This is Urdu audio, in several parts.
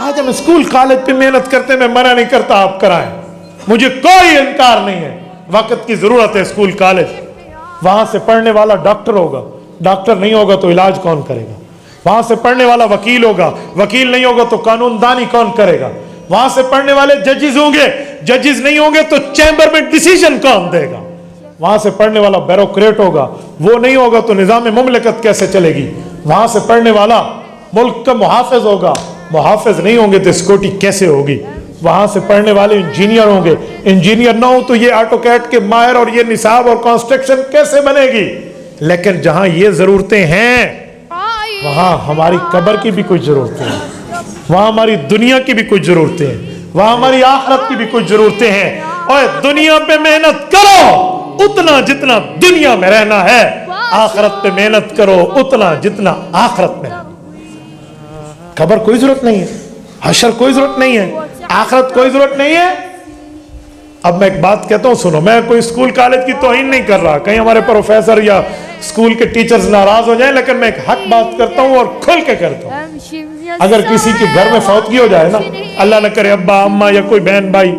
آج ہم اسکول کالج پہ محنت کرتے ہیں، میں منع نہیں کرتا آپ کرائیں، مجھے کوئی انکار نہیں ہے، وقت کی ضرورت ہے اسکول کالج، وہاں سے پڑھنے والا ڈاکٹر ہوگا، ڈاکٹر نہیں ہوگا تو علاج کون کرے گا؟ وہاں سے پڑھنے والا وکیل ہوگا، وکیل نہیں ہوگا تو قانون دانی کون کرے گا؟ وہاں سے پڑھنے والے ججز ہوں گے، ججز نہیں ہوں گے تو چیمبر میں ڈیسیژن کون دے گا؟ وہاں سے پڑھنے والا بیوروکریٹ ہوگا، وہ نہیں ہوگا تو نظام مملکت کیسے چلے گی؟ وہاں سے پڑھنے والا ملک کا محافظ ہوگا، محافظ نہیں ہوں گے تو سیکورٹی کیسے ہوگی؟ وہاں سے پڑھنے والے انجینئر ہوں گے، انجینئر نہ ہو تو یہ آٹو کیٹ کے ماہر اور یہ نصاب اور کنسٹرکشن کیسے بنے گی؟ لیکن جہاں یہ ضرورتیں ہیں وہاں ہماری قبر کی بھی کچھ ضرورتیں ہیں، وہاں ہماری دنیا کی بھی کچھ ضرورتیں ہیں، وہاں ہماری آخرت کی بھی کچھ ضرورتیں ہیں۔ اور دنیا پہ محنت کرو اتنا جتنا دنیا میں رہنا ہے، آخرت پہ محنت کرو اتنا جتنا آخرت میں رہنا۔ قبر کوئی ضرورت نہیں ہے، حشر کوئی ضرورت نہیں ہے، آخرت کوئی ضرورت نہیں ہے۔ اب میں ایک بات کہتا ہوں سنو، میں کوئی اسکول کالج کی توہین نہیں کر رہا، کہیں ہمارے پروفیسر یا اسکول کے ٹیچرز ناراض ہو جائیں، لیکن میں ایک حق بات کرتا ہوں اور کھل کے کرتا ہوں۔ اگر کسی کے گھر میں فوتگی ہو جائے نا، اللہ نہ کرے ابا اماں یا کوئی بہن بھائی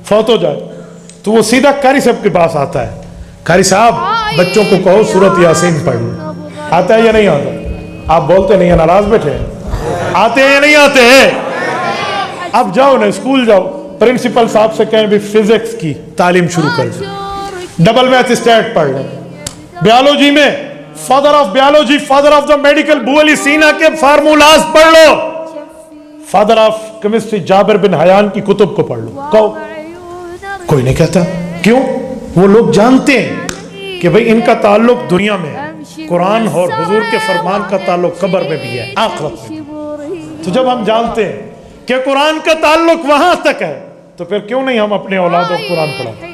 فوت ہو جائے، تو وہ سیدھا قاری صاحب کے پاس آتا ہے، قاری صاحب بچوں کو کہو سورۃ یاسین پڑھ لو۔ آتا ہے یا نہیں آتا؟ آپ بولتے نہیں ہیں، ناراض بیٹھے ہیں، آتے ہیں یا نہیں آتے ہیں؟ اب جاؤ نا اسکول جاؤ، پرنسپل صاحب سے کہیں بھی فزکس کی تعلیم شروع کر دیں، ڈبل میتھ اسٹیٹ پڑھ لیں، بیالوجی میں father of biology, father of the medical بو علی سینا کے فارمولاز پڑھ لو، فادر آف کیمسٹری جابر بن حیان کی کتب کو پڑھ لو۔ کہو، کوئی نہیں کہتا، کیوں؟ وہ لوگ جانتے ہیں کہ بھئی ان کا تعلق دنیا میں ہے، قرآن اور حضور کے فرمان کا تعلق قبر میں بھی ہے، آخرت میں۔ تو جب ہم جانتے ہیں کہ قرآن کا تعلق وہاں تک ہے تو پھر کیوں نہیں ہم اپنے اولادوں کو قرآن پڑھاتے؟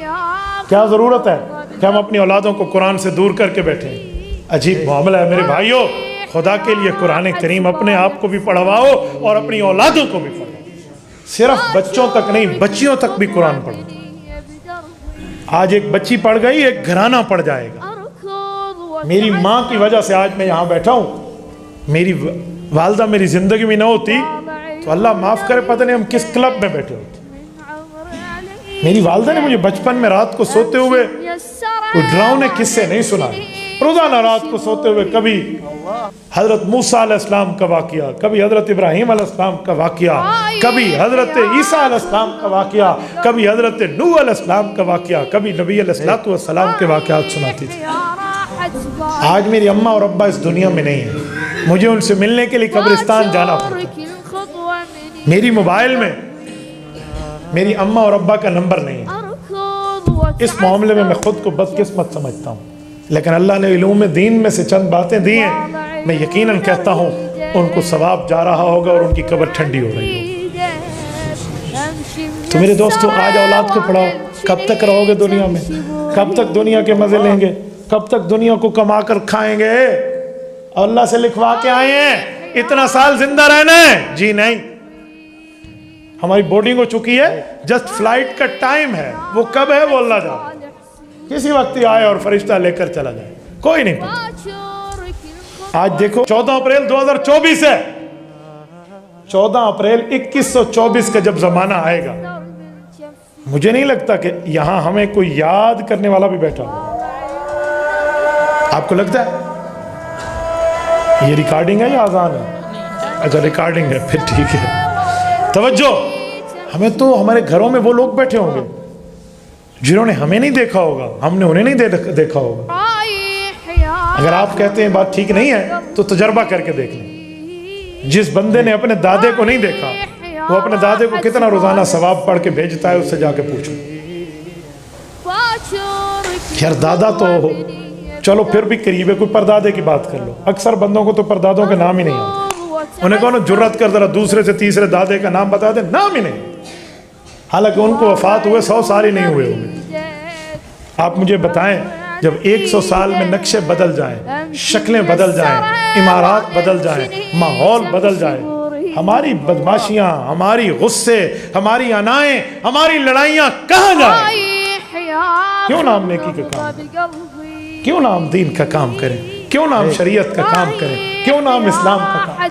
کیا ضرورت ہے کہ ہم اپنی اولادوں کو قرآن سے دور کر کے بیٹھیں؟ عجیب معاملہ ہے میرے بھائیوں، خدا کے لیے قرآن کریم اپنے آپ کو بھی پڑھواؤ اور اپنی اولادوں کو بھی پڑھواؤ، صرف بچوں تک نہیں، بچیوں تک بھی قرآن پڑھو۔ آج ایک بچی پڑھ گئی، ایک گھرانہ پڑھ جائے گا۔ میری ماں کی وجہ سے آج میں یہاں بیٹھا ہوں، میری والدہ میری زندگی میں نہ ہوتی تو اللہ معاف کرے پتہ نہیں ہم کس کلب میں بیٹھے ہوتے۔ میری والدہ نے مجھے بچپن میں رات کو سوتے ہوئے کوئی ڈراؤنے قصے نہیں سنائے، روزانہ رات کو سوتے ہوئے کبھی حضرت موسیٰ علیہ السلام کا واقعہ، کبھی حضرت ابراہیم علیہ السلام کا واقعہ، کبھی حضرت عیسیٰ علیہ السلام کا واقعہ، کبھی حضرت نوح علیہ السلام کا واقعہ، کبھی نبی علیہ السلام کے واقعات سناتی تھی۔ آج میری اماں اور ابا اس دنیا میں نہیں ہیں، مجھے ان سے ملنے کے لیے قبرستان جانا پڑتا ہے۔ میری موبائل میں میری اماں اور ابا کا نمبر نہیں ہے، اس معاملے میں خود کو بدقسمت سمجھتا ہوں، لیکن اللہ نے علوم دین میں سے چند باتیں دی ہیں، میں یقیناً کہتا ہوں ان کو ثواب جا رہا ہوگا اور ان کی قبر ٹھنڈی ہو رہی ہوگی۔ تو میرے دوستو آج اولاد کو پڑھاؤ، کب تک رہو گے دنیا میں؟ کب تک دنیا کے مزے لیں گے؟ کب تک دنیا کو کما کر کھائیں گے؟ اللہ سے لکھوا کے آئے ہیں اتنا سال زندہ رہنا ہے؟ جی نہیں، ہماری بورڈنگ ہو چکی ہے، جسٹ فلائٹ کا ٹائم ہے، وہ کب ہے وہ اللہ جانے، کسی وقت ہی آئے اور فرشتہ لے کر چلا جائے، کوئی نہیں پتا۔ آج دیکھو 14 اپریل 2024 ہے، 14 اپریل 2124 کا جب زمانہ آئے گا، مجھے نہیں لگتا کہ یہاں ہمیں کوئی یاد کرنے والا بھی بیٹھا ہو۔ آپ کو لگتا ہے یہ ریکارڈنگ ہے یا آزان ہے؟ اچھا ریکارڈنگ ہے، پھر ٹھیک ہے۔ توجہ، ہمیں تو ہمارے گھروں میں وہ لوگ بیٹھے ہوں گے جنہوں نے ہمیں نہیں دیکھا ہوگا، ہم نے انہیں نہیں دیکھا ہوگا۔ اگر آپ کہتے ہیں بات ٹھیک نہیں ہے تو تجربہ کر کے دیکھ لیں، جس بندے نے اپنے دادے کو نہیں دیکھا وہ اپنے دادے کو کتنا روزانہ ثواب پڑھ کے بھیجتا ہے، اس سے جا کے پوچھو۔ یار دادا تو چلو پھر بھی قریب ہے، کوئی پردادے کی بات کر لو، اکثر بندوں کو تو پردادوں کے نام ہی نہیں آتے، انہیں کہو نا جرت کر ذرا دوسرے سے تیسرے دادے کا نام بتا دے، نام ہی نہیں، حالانکہ ان کو وفات ہوئے 100 سال ہی نہیں ہوئے ہوئے۔ آپ مجھے بتائیں جب 100 سال میں نقشے بدل جائیں، شکلیں بدل جائیں، عمارات بدل جائیں، ماحول بدل جائے، ہماری بدماشیاں، ہماری غصے، ہماری انائیں، ہماری لڑائیاں کہاں جائیں؟ کیوں نہ ہم نیکی کا کام کریں؟ کیوں نہ ہم دین کا کام کریں؟ کیوں نہ ہم شریعت کا کام کریں؟ کیوں نہ ہم اسلام کا کام؟